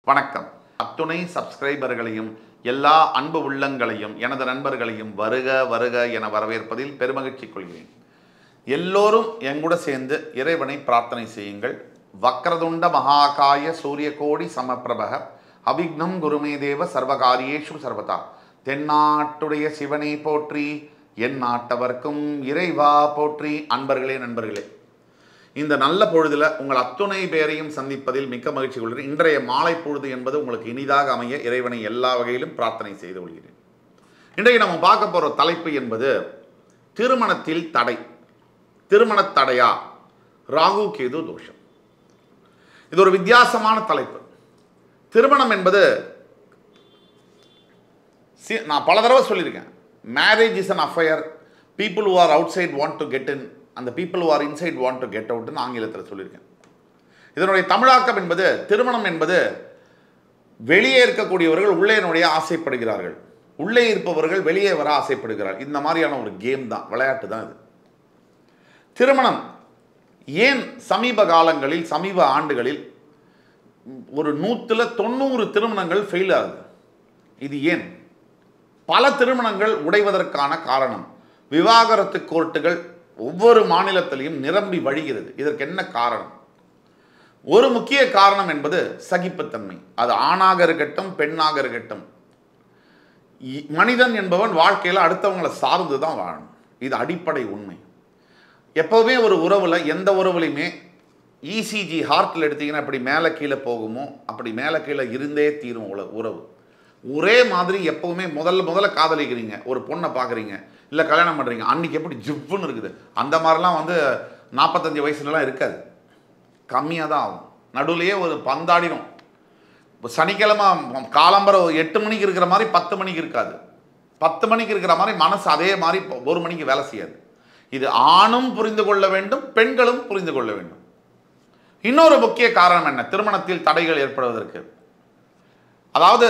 வணக்கம். அத்துணை சப்ஸ்கிரைபர்களையும் எல்லா அன்பு உள்ளங்களையும் எனது நண்பர்களையும் வருக வருக என வரவேற்பதில் பெருமகிழ்ச்சி கொள்கிறேன். எல்லோரும் எங்கூட சேர்ந்து இறைவனை பிரார்த்தனை செய்யுங்கள். வக்ரதுண்ட மகாகாய சூரிய கோடி சமப்பிரபக அவிக்னம் குருமே தேவ சர்வகாரியேஷு சர்வதா. தென்னாட்டுடைய சிவனை போற்றி, என் நாட்டவர்க்கும் இறைவா போற்றி. அன்பர்களே, நண்பர்களே, இந்த நல்ல பொழுதில் உங்கள் அத்துணை பேரையும் சந்திப்பதில் மிக்க மகிழ்ச்சி கொள்கிறேன். இன்றைய மாலை பொழுது என்பது உங்களுக்கு இனிதாக அமைய இறைவனை எல்லா வகையிலும் பிரார்த்தனை செய்து கொள்கிறேன். இன்றைக்கு நம்ம பார்க்க போகிற தலைப்பு என்பது திருமணத்தில் தடை. திருமணத் தடையா, ராகு கேது தோஷம். இது ஒரு வித்தியாசமான தலைப்பு. திருமணம் என்பது நான் பல தடவை சொல்லியிருக்கேன். Marriage is an affair. People who are outside want to get in, அந்த people who are inside want to get அவுட்னு ஆங்கிலத்தில் சொல்லியிருக்கேன். இதனுடைய தமிழாக்கம் என்பது, திருமணம் என்பது வெளியே இருக்கக்கூடியவர்கள் உள்ளே நுழைய ஆசைப்படுகிறார்கள், உள்ளே இருப்பவர்கள் வெளியே வர ஆசைப்படுகிறார்கள். இந்த மாதிரியான ஒரு கேம் தான், விளையாட்டு தான் இது. திருமணம் ஏன் சமீப காலங்களில், சமீப ஆண்டுகளில் ஒரு 190 திருமணங்கள் ஃபெயில் ஆகுது? இது ஏன்? பல திருமணங்கள் உடைவதற்கான காரணம், விவாகரத்து கோர்ட்டுகள் ஒவ்வொரு மாநிலத்திலையும் நிரம்பி வழிகிறது. இதற்கு என்ன காரணம்? ஒரு முக்கிய காரணம் என்பது சகிப்புத்தன்மை. அது ஆணாக இருக்கட்டும், பெண்ணாக இருக்கட்டும், மனிதன் என்பவன் வாழ்க்கையில் அடுத்தவங்களை சார்ந்து தான் வாழணும். இது அடிப்படை உண்மை. எப்போவுமே ஒரு உறவில், எந்த உறவுலையுமே இசிஜி ஹார்ட்டில் எடுத்தீங்கன்னா அப்படி மேலே கீழே போகுமோ அப்படி மேலே கீழே இருந்தே தீரும் உறவு. ஒரே மாதிரி எப்போவுமே முதல்ல காதலிக்கிறீங்க, ஒரு பொண்ணை பார்க்குறீங்க, இல்லை கல்யாணம் பண்ணுறீங்க, அன்றைக்கி எப்படி ஜிவ்வுன்னு இருக்குது, அந்த மாதிரிலாம் 45 வயசுலலாம் இருக்காது, கம்மியாக தான் ஆகும். நடுவுலையே ஒரு பந்தாடிடும். இப்போ சனிக்கிழமை காலம்பரம் 8 மணிக்கு இருக்கிற மாதிரி 10 மணிக்கு இருக்காது, 10 மணிக்கு இருக்கிற மாதிரி மனசு அதே மாதிரி 1 மணிக்கு வேலை செய்யாது. இது ஆணும் புரிந்து கொள்ள வேண்டும், பெண்களும் புரிந்து கொள்ள வேண்டும். இன்னொரு முக்கிய காரணம் என்ன திருமணத்தில் தடைகள் ஏற்படுவதற்கு? அதாவது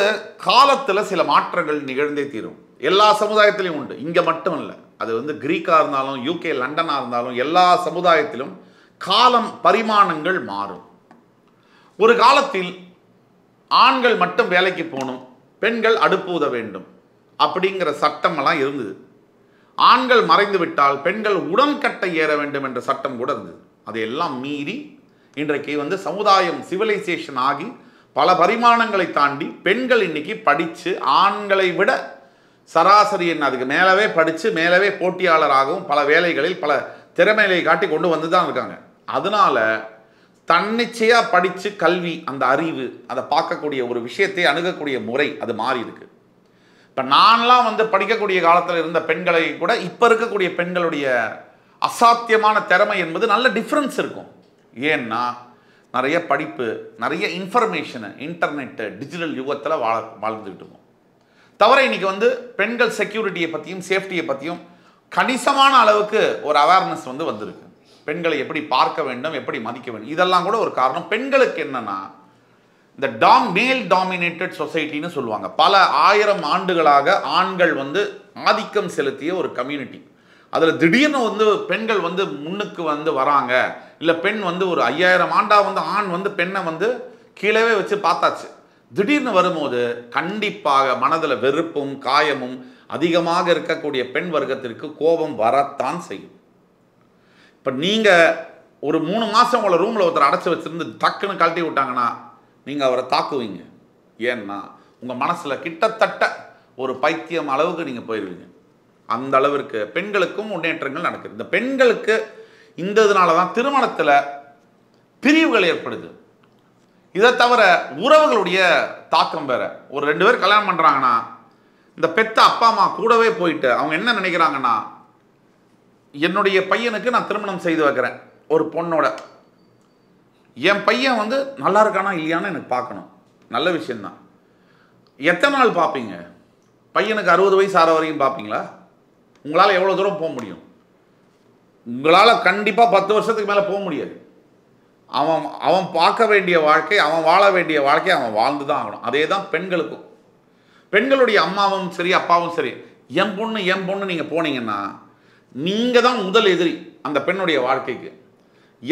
காலத்தில் சில மாற்றங்கள் நிகழ்ந்தே தீரும். எல்லா சமுதாயத்திலையும் உண்டு, இங்கே மட்டும் இல்லை. அது கிரீக்காக இருந்தாலும், யூகே லண்டனாக இருந்தாலும், எல்லா சமுதாயத்திலும் காலம் பரிமாணங்கள் மாறும். ஒரு காலத்தில் ஆண்கள் மட்டும் வேலைக்கு போகணும், பெண்கள் அடுப்பு ஊத வேண்டும் அப்படிங்கிற சட்டமெல்லாம் இருந்தது. ஆண்கள் மறைந்து விட்டால் பெண்கள் உடன்கட்டை ஏற வேண்டும் என்ற சட்டம் கூட இருந்தது. அதையெல்லாம் மீறி இன்றைக்கு சமுதாயம் சிவிலைசேஷன் ஆகி பல பரிமாணங்களை தாண்டி பெண்கள் இன்னைக்கு படித்து ஆண்களை விட சராசரி என்ன அதுக்கு மேலவே படித்து மேலவே போட்டியாளராகவும் பல வேலைகளில் பல திறமைகளை காட்டி கொண்டு வந்து தான் இருக்காங்க. அதனால தன்னிச்சையாக படித்து கல்வி, அந்த அறிவு, அதை பார்க்கக்கூடிய ஒரு விஷயத்தை அணுகக்கூடிய முறை அது மாறி இருக்கு. இப்போ நான்லாம் படிக்கக்கூடிய காலத்தில் இருந்த பெண்களை கூட இப்போ இருக்கக்கூடிய பெண்களுடைய அசாத்தியமான திறமை என்பது நல்ல டிஃப்ரென்ஸ் இருக்கும். ஏன்னா நிறைய படிப்பு, நிறைய இன்ஃபர்மேஷனு, இன்டர்நெட்டு, டிஜிட்டல் யுகத்தில் வாழ்ந்துக்கிட்டு இருக்கோம். தவிர இன்னைக்கு பெண்கள் செக்யூரிட்டியை பற்றியும் சேஃப்டியை பற்றியும் கணிசமான அளவுக்கு ஒரு அவேர்னஸ் வந்திருக்கு. பெண்களை எப்படி பார்க்க வேண்டும், எப்படி மதிக்க வேண்டும், இதெல்லாம் கூட ஒரு காரணம். பெண்களுக்கு என்னன்னா, இந்த மேல் டாமினேட்டட் சொசைட்டின்னு சொல்லுவாங்க. பல 1000 ஆண்டுகளாக ஆண்கள் ஆதிக்கம் செலுத்திய ஒரு கம்யூனிட்டி. அதில் திடீர்னு பெண்கள் முன்னுக்கு வராங்க. இல்லை பெண் ஒரு 5000 ஆண்டா ஆண் பெண்ணை கீழவே வச்சு பார்த்தாச்சு. திடீர்னு வரும்போது கண்டிப்பாக மனதில் வெறுப்பும் காயமும் அதிகமாக இருக்கக்கூடிய பெண் வர்க்கத்திற்கு கோபம் வரத்தான் செய்யும். இப்போ நீங்கள் ஒரு 3 மாதம் உங்களை ரூமில் ஒருத்தர் அடைச்சி வச்சுருந்து டக்குன்னு கழட்டி விட்டாங்கன்னா நீங்கள் அவரை தாக்குவீங்க. ஏன்னா உங்கள் மனசில் கிட்டத்தட்ட ஒரு பைத்தியம் அளவுக்கு நீங்கள் போயிடுவீங்க. அந்த அளவிற்கு பெண்களுக்கும் முன்னேற்றங்கள் நடக்குது. இந்த பெண்களுக்கு இந்த இதனால தான் திருமணத்தில் பிரிவுகள் ஏற்படுது. இதை தவிர உறவுகளுடைய தாக்கம் வேற. ஒரு 2 பேர் கல்யாணம் பண்ணுறாங்கன்னா இந்த பெத்த அப்பா அம்மா கூடவே போயிட்டு அவங்க என்ன நினைக்கிறாங்கன்னா, என்னுடைய பையனுக்கு நான் திருமணம் செய்து வைக்கிறேன் ஒரு பொண்ணோட, என் பையன் நல்லா இருக்கானா இல்லையான்னு எனக்கு பார்க்கணும். நல்ல விஷயந்தான். எத்தனை நாள் பார்ப்பீங்க? பையனுக்கு 60 வயசு ஆகிற வரைக்கும் பார்ப்பீங்களா? உங்களால் எவ்வளோ தூரம் போக முடியும்? உங்களால் கண்டிப்பாக 10 வருஷத்துக்கு மேலே போக முடியாது. அவன் பார்க்க வேண்டிய வாழ்க்கை, அவன் வாழ வேண்டிய வாழ்க்கை அவன் வாழ்ந்து தான் ஆகணும். அதே தான் பெண்களுக்கும். பெண்களுடைய அம்மாவும் சரி அப்பாவும் சரி, என் பொண்ணு நீங்கள் போனீங்கன்னா நீங்கள் தான் முதல் எதிரி அந்த பெண்ணுடைய வாழ்க்கைக்கு.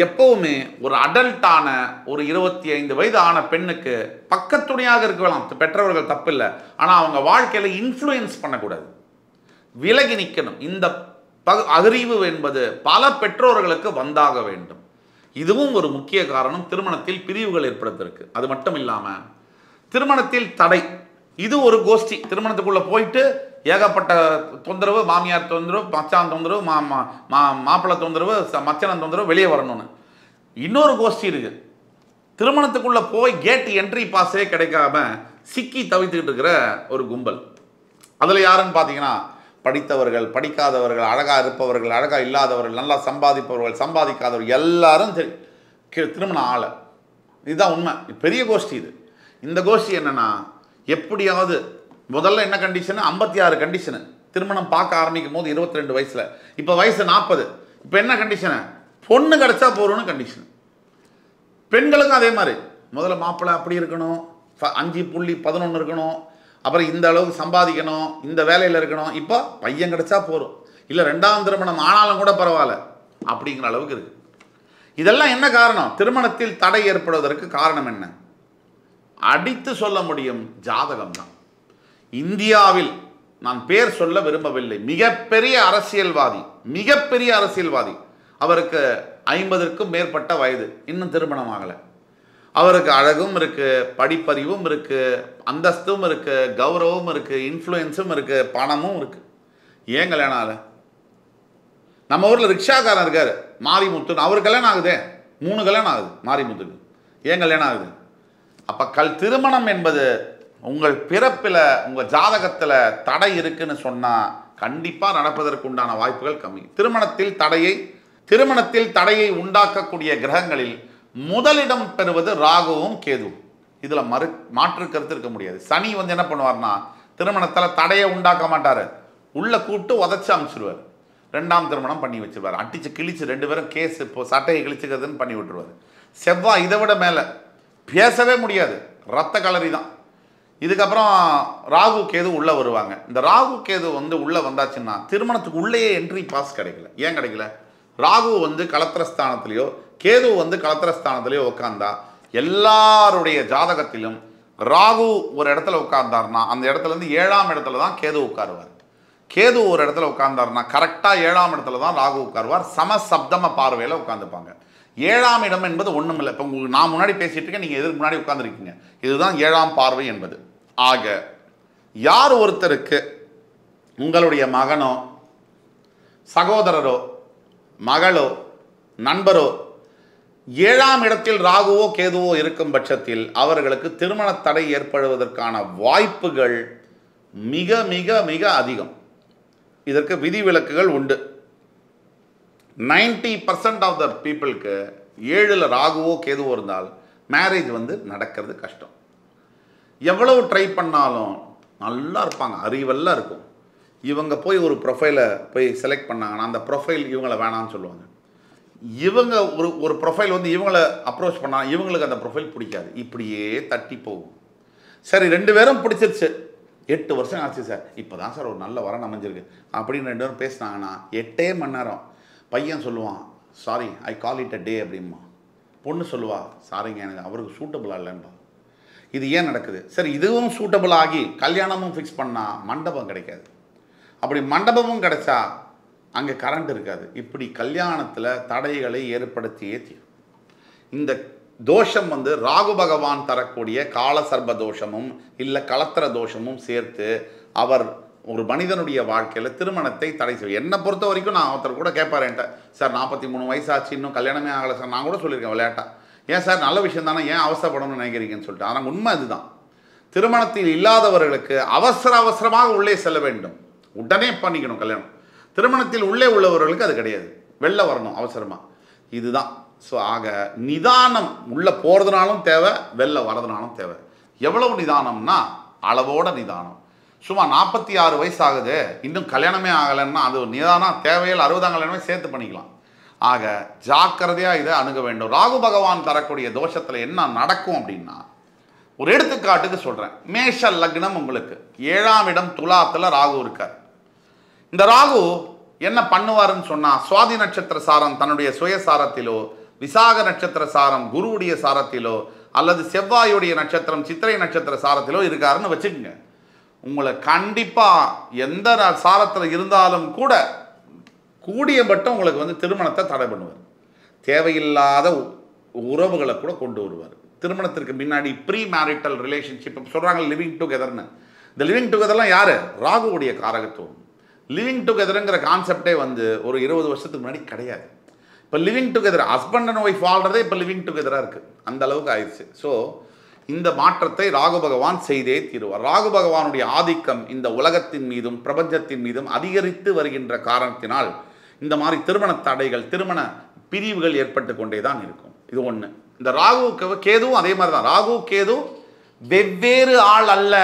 எப்பவுமே ஒரு அடல்ட்டான ஒரு 25 வயது ஆன பெண்ணுக்கு பக்கத்துணையாக இருக்கலாம், பெற்றவர்கள் தப்பில்லை. ஆனால் அவங்க வாழ்க்கையில் இன்ஃப்ளூயன்ஸ் பண்ணக்கூடாது, விலகி நிற்கணும். இந்த அறிவு என்பது பல பெற்றோர்களுக்கு வந்தாக வேண்டும். இதுவும் ஒரு முக்கிய காரணம் திருமணத்தில் பிரிவுகள் ஏற்படுத்திருக்கு. அது மட்டும் இல்லாமல் திருமணத்தில் தடை, இது ஒரு கோஷ்டி. திருமணத்துக்குள்ளே போயிட்டு ஏகப்பட்ட தொந்தரவு, மாமியார் தொந்தரவு, மச்சான் தொந்தரவு, மாப்பிள்ளை தொந்தரவு, மச்சனன் தொந்தரவு, வெளியே வரணும்னு. இன்னொரு கோஷ்டி இருக்கு, திருமணத்துக்குள்ளே போய் கேட் என்ட்ரி பாஸே கிடைக்காம சிக்கி தவித்துக்கிட்டு இருக்கிற ஒரு கும்பல். அதில் யாருன்னு பார்த்தீங்கன்னா படித்தவர்கள், படிக்காதவர்கள், அழகாக இருப்பவர்கள், அழகாக இல்லாதவர்கள், நல்லா சம்பாதிப்பவர்கள், சம்பாதிக்காதவர்கள், எல்லாரும் திருமணம் ஆளை. இதுதான் உண்மை, பெரிய கோஷ்டி இது. இந்த கோஷ்டி என்னன்னா, எப்படியாவது முதல்ல என்ன கண்டிஷனு, 56 கண்டிஷனு. திருமணம் பார்க்க ஆரம்பிக்கும் போது 22 வயசில், இப்போ வயசு 40. இப்போ என்ன கண்டிஷனு, பொண்ணு கிடச்சா போகிறோன்னு கண்டிஷனு. பெண்களுக்கும் அதே மாதிரி, முதல்ல மாப்பிள்ளை அப்படி இருக்கணும், 5.11 இருக்கணும், அப்புறம் இந்த அளவுக்கு சம்பாதிக்கணும், இந்த வேலையில் இருக்கணும். இப்போ பையன் கிடச்சா போகிறோம், இல்லை 2ஆம் திருமணம் ஆனாலும் கூட பரவாயில்ல அப்படிங்கிற அளவுக்கு இருக்குது. இதெல்லாம் என்ன காரணம்? திருமணத்தில் தடை ஏற்படுவதற்கு காரணம் என்ன? அடித்து சொல்ல முடியும், ஜாதகம் தான். இந்தியாவில் நான் பேர் சொல்ல விரும்பவில்லை, மிகப்பெரிய அரசியல்வாதி, அவருக்கு 50க்கும் மேற்பட்ட வயது, இன்னும் திருமணம் ஆகலை. அவருக்கு அழகும் இருக்கு, படிப்பறிவும் இருக்கு, அந்தஸ்தும் இருக்கு, கௌரவமும் இருக்கு, இன்ஃப்ளூயன்ஸும் இருக்கு, பணமும் இருக்கு. ஏன் கல்யாணம் ஆகலை? நம்ம ஊரில் ரிக்ஷாக்காரன் இருக்காரு மாரிமுத்து, அவருக்கு கல்யாணம் ஆகுதே, 3 கல்யாணம் ஆகுது மாரிமுத்துக்கு. ஏன் கல்யாணம் ஆகுது? அப்போ திருமணம் என்பது உங்கள் பிறப்பில், உங்கள் ஜாதகத்தில் தடை இருக்குன்னு சொன்னால் கண்டிப்பாக நடப்பதற்கு உண்டான வாய்ப்புகள் கம்மி. திருமணத்தில் தடையை உண்டாக்கக்கூடிய கிரகங்களில் முதலிடம் பெறுவது ராகுவும் கேதுவும். இதில் மாற்று கருத்து இருக்க முடியாது. சனி என்ன பண்ணுவார்னா, திருமணத்தில் தடையை உண்டாக்க மாட்டார், உள்ள கூப்பிட்டு உதச்சி அனுப்பிச்சிடுவார். 2ஆம் திருமணம் பண்ணி வச்சிருவார், அடித்து கிழிச்சு 2 பேரும் கேஸ், இப்போ சட்டையை கிழிச்சுக்கிறதுன்னு பண்ணி விட்டுருவார். செவ்வாய் இதை விட மேலே பேசவே முடியாது, ரத்த கலரி தான். இதுக்கப்புறம் ராகு கேது உள்ளே வருவாங்க. இந்த ராகு கேது உள்ளே வந்தாச்சுன்னா திருமணத்துக்கு உள்ளேயே என்ட்ரி பாஸ் கிடைக்கல. ஏன் கிடைக்கல? ராகு களத்திரஸ்தானத்திலேயோ கேது களத்திரஸ்தானத்திலேயோ உட்காந்தா, எல்லாருடைய ஜாதகத்திலும் ராகு ஒரு இடத்துல உட்கார்ந்தார்னா அந்த இடத்துலேருந்து 7ஆம் இடத்துல தான் கேது உட்காருவார். கேது ஒரு இடத்துல உட்கார்ந்தார்னா கரெக்டாக 7ஆம் இடத்துல தான் ராகு உட்காருவார். சமசப்தம பார்வையில் உட்காந்துப்பாங்க. 7ஆம் இடம் என்பது ஒன்றும் இல்லை. இப்போ உங்களுக்கு நான் முன்னாடி பேசிட்டு இருக்கேன், நீங்கள் எதுக்கு முன்னாடி உட்காந்துருக்கீங்க, இதுதான் 7ஆம் பார்வை என்பது. ஆக யார் ஒருத்தருக்கு உங்களுடைய மகனோ, சகோதரரோ, மகளோ, நண்பரோ 7ஆம் இடத்தில் ராகுவோ கேதுவோ இருக்கும் பட்சத்தில் அவர்களுக்கு திருமண தடை ஏற்படுவதற்கான வாய்ப்புகள் மிக மிக மிக அதிகம். இதற்கு விதிவிலக்குகள் உண்டு. 90% ஆஃப் த பீப்புளுக்கு 7ல் ராகுவோ கேதுவோ இருந்தால் மேரேஜ் நடக்கிறது கஷ்டம். எவ்வளவு ட்ரை பண்ணாலும் நல்லா இருப்பாங்க, அறிவெல்லாம் இருக்கும். இவங்க போய் ஒரு ப்ரொஃபைலை போய் செலக்ட் பண்ணாங்கன்னா அந்த ப்ரொஃபைல் இவங்களை வேணான்னு சொல்லுவாங்க. இவங்க ஒரு ப்ரொஃபைல் இவங்களை அப்ரோச் பண்ணால் இவங்களுக்கு அந்த ப்ரொஃபைல் பிடிக்காது. இப்படியே தட்டி போகும். சரி, 2 பேரும் பிடிச்சிருச்சு, 8 வருஷம் ஆச்சு சார், இப்போ தான் சார் ஒரு நல்ல வரன் அமைஞ்சிருக்கு அப்படின்னு 2 பேரும் பேசினாங்கன்னா 8 மணி நேரம் பையன் சொல்லுவான், sorry I call it a டே அப்படிமா. பொண்ணு சொல்லுவா, சாரிங்க எனக்கு அவருக்கு சூட்டபுளாக இல்லைன்பா. இது ஏன் நடக்குது? சரி, இதுவும் சூட்டபுள் ஆகி கல்யாணமும் ஃபிக்ஸ் பண்ணால் மண்டபம் கிடைக்காது. அப்படி மண்டபமும் கிடைச்சா அங்கே கரண்ட் இருக்காது. இப்படி கல்யாணத்தில் தடைகளை ஏற்படுத்தியே தீரும். இந்த தோஷம் ராகு பகவான் தரக்கூடிய கால சர்ப தோஷமும் இல்லை களத்திர தோஷமும் சேர்த்து அவர் ஒரு மனிதனுடைய வாழ்க்கையில் திருமணத்தை தடை செய்யும். என்னை பொறுத்த வரைக்கும் நான் ஒருத்தர் கூட கேட்பார் என்கிட்ட, சார் 43 வயசாச்சு இன்னும் கல்யாணமே ஆகலை சார். நான் கூட சொல்லியிருக்கேன் விளையாட்டா, ஏன் சார் நல்ல விஷயம் தானே, ஏன் அவசரப்படணும்னு நினைக்கிறீங்கன்னு சொல்லிட்டு. ஆனால் உண்மை அதுதான். திருமணத்தில் இல்லாதவர்களுக்கு அவசரமாக உள்ளே செல்ல வேண்டும், உடனே பண்ணிக்கணும் கல்யாணம். திருமணத்தில் உள்ளே உள்ளவர்களுக்கு அது கிடையாது, வெளில வரணும் அவசரமாக. இதுதான். ஸோ ஆக நிதானம், உள்ளே போகிறதுனாலும் தேவை, வெளில வர்றதுனாலும் தேவை. எவ்வளவு நிதானம்னா அளவோட நிதானம். சும்மா 46 வயசு ஆகுது இன்னும் கல்யாணமே ஆகலைன்னா அது நிதானம் தேவையில் 60ஆம் கல்யாணமே சேர்த்து பண்ணிக்கலாம். ஆக ஜாக்கிரதையாக இதை அணுக வேண்டும். ராகு பகவான் தரக்கூடிய தோஷத்தில் என்ன நடக்கும் அப்படின்னா, ஒரு எடுத்துக்காட்டுக்கு சொல்கிறேன். மேஷ லக்னம், உங்களுக்கு 7ஆம் இடம் துலாத்தில் ராகு இருக்கார். இந்த ராகு என்ன பண்ணுவாருன்னு சொன்னால், சுவாதி நட்சத்திர சாரம் தன்னுடைய சுயசாரத்திலோ விசாக நட்சத்திர சாரம் குருவுடைய சாரத்திலோ அல்லது செவ்வாயுடைய நட்சத்திரம் சித்திரை நட்சத்திர சாரத்திலோ இருக்காருன்னு வச்சுக்கோங்க. உங்களை கண்டிப்பாக எந்த சாரத்தில் இருந்தாலும் கூட கூடிய மட்டும் உங்களுக்கு வந்து திருமணத்தை தடை பண்ணுவார். தேவையில்லாத உறவுகளை கூட கொண்டு வருவார். திருமணத்திற்கு முன்னாடி ப்ரீ மேரிட்டல் ரிலேஷன்ஷிப் சொல்கிறாங்க, லிவிங் டுகெதர்னு. இந்த லிவிங் டுகெதர்லாம் யார்? ராகுவுடைய காரகத்துவம். லிவிங் டுகெதருங்கிற கான்செப்டே வந்து ஒரு 20 வருஷத்துக்கு முன்னாடி கிடையாது. இப்போ living together husband and wife வாழ்றதே இப்போ லிவிங் டுகெதராக இருக்குது. அந்த அளவுக்கு ஆயிடுச்சு. ஸோ இந்த மாற்றத்தை ராகு பகவான் செய்தே தீருவார். ராகு பகவானுடைய ஆதிக்கம் இந்த உலகத்தின் மீதும் பிரபஞ்சத்தின் மீதும் அதிகரித்து வருகின்ற காரணத்தினால் இந்த மாதிரி திருமண தடைகள் திருமண பிரிவுகள் ஏற்பட்டு கொண்டே தான் இருக்கும். இது ஒன்று. இந்த ராகு கேதுவும் அதே மாதிரி தான். ராகு கேது வெவ்வேறு ஆள் அல்ல.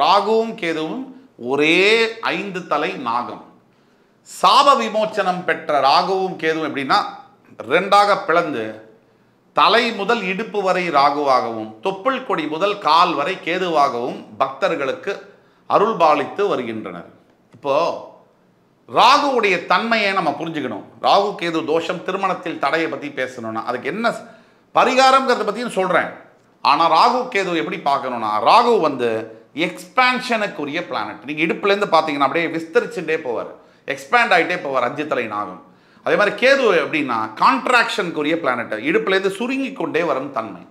ராகுவும் கேதுவும் ஒரே 5 தலை நாகம். சாப விமோச்சனம் பெற்ற ராகுவும் கேதுவும் எப்படின்னா 2ஆக பிளந்து தலை முதல் இடுப்பு வரை ராகுவாகவும் தொப்புள் கொடி முதல் கால் வரை கேதுவாகவும் பக்தர்களுக்கு அருள்பாலித்து வருகின்றனர். இப்போ ராகுவுடைய தன்மையை நம்ம புரிஞ்சுக்கணும். ராகு கேது தோஷம் திருமணத்தில் தடையை பற்றி பேசணும்னா அதுக்கு என்ன பரிகாரம்ங்கிறத பற்றியும் சொல்கிறேன். ஆனால் ராகு கேது எப்படி பார்க்கணும்னா, ராகு வந்து எக்ஸ்பேன்ஷனுக்குரிய பிளானட். நீங்கள் இடுப்புலேருந்து பார்த்தீங்கன்னா அப்படியே விஸ்தரிச்சுட்டே போவார், எக்ஸ்பேண்ட் ஆகிட்டே போவார் 5 தலை நாகம். அதே மாதிரி கேது எப்படின்னா கான்ட்ராக்ஷனுக்குரிய பிளானட், இடுப்புலேருந்து சுருங்கி கொண்டே வரும் தன்மை.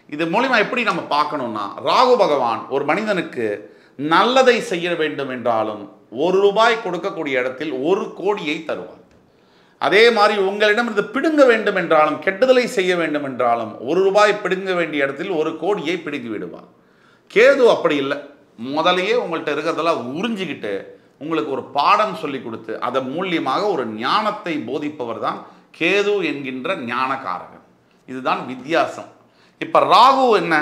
இது மூலிமா எப்படி நம்ம பார்க்கணும்னா, ராகு பகவான் ஒரு மனிதனுக்கு நல்லதை செய்ய வேண்டும் என்றாலும் ₹1 கொடுக்கக்கூடிய இடத்தில் 1 கோடியை தருவார். அதே மாதிரி உங்களிடம் இது பிடுங்க வேண்டும் என்றாலும் கெட்டுதலை செய்ய வேண்டும் என்றாலும் ₹1 பிடுங்க வேண்டிய இடத்தில் 1 கோடியை பிடுங்கி விடுவார். கேது அப்படி இல்லை. முதலையே உங்கள்கிட்ட இருக்கிறதெல்லாம் உறிஞ்சிக்கிட்டு உங்களுக்கு ஒரு பாடம் சொல்லி கொடுத்து அதன் மூலியமாக ஒரு ஞானத்தை போதிப்பவர் தான் கேது என்கின்ற ஞானகாரகன். இதுதான் வித்தியாசம். இப்போ ராகு என்ன?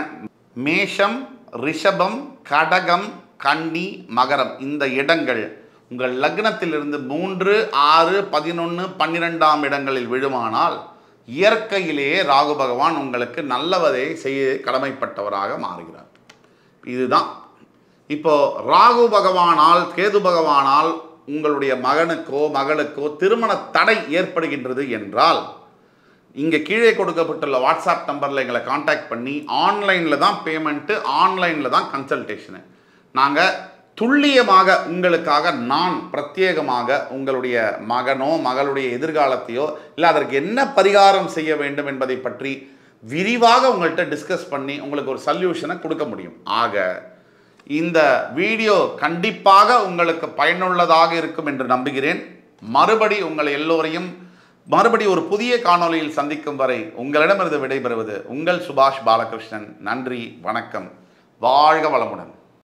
மேஷம், ரிஷபம், கடகம், கன்னி, மகரம் இந்த இடங்கள் உங்கள் லக்னத்திலிருந்து 3, 6, 11, 12ஆம் இடங்களில் விழுமானால் இயற்கையிலேயே ராகு பகவான் உங்களுக்கு நல்லவதை செய்ய கடமைப்பட்டவராக மாறுகிறார். இதுதான். இப்போ ராகு பகவானால் கேது பகவானால் உங்களுடைய மகனுக்கோ மகளுக்கோ திருமண தடை ஏற்படுகின்றது என்றால் இங்கே கீழே கொடுக்கப்பட்டுள்ள வாட்ஸ்அப் நம்பரில் எங்களை காண்டாக்ட் பண்ணி ஆன்லைனில் தான் பேமெண்ட்டு, ஆன்லைனில் தான் கன்சல்டேஷனு. நாங்கள் துல்லியமாக உங்களுக்காக நான் பிரத்யேகமாக உங்களுடைய மகனோ மகளுடைய எதிர்காலத்தையோ இல்லை அதற்கு என்ன பரிகாரம் செய்ய வேண்டும் என்பதை பற்றி விரிவாக உங்கள்கிட்ட டிஸ்கஸ் பண்ணி உங்களுக்கு ஒரு சொல்யூஷனை கொடுக்க முடியும். ஆக இந்த வீடியோ கண்டிப்பாக உங்களுக்கு பயனுள்ளதாக இருக்கும் என்று நம்புகிறேன். மறுபடி உங்கள் எல்லோரையும் ஒரு புதிய காணொளியில் சந்திக்கும் வரை உங்களிடமிருந்து விடைபெறுவது உங்கள் சுபாஷ் பாலகிருஷ்ணன். நன்றி, வணக்கம், வாழ்க வளமுடன்.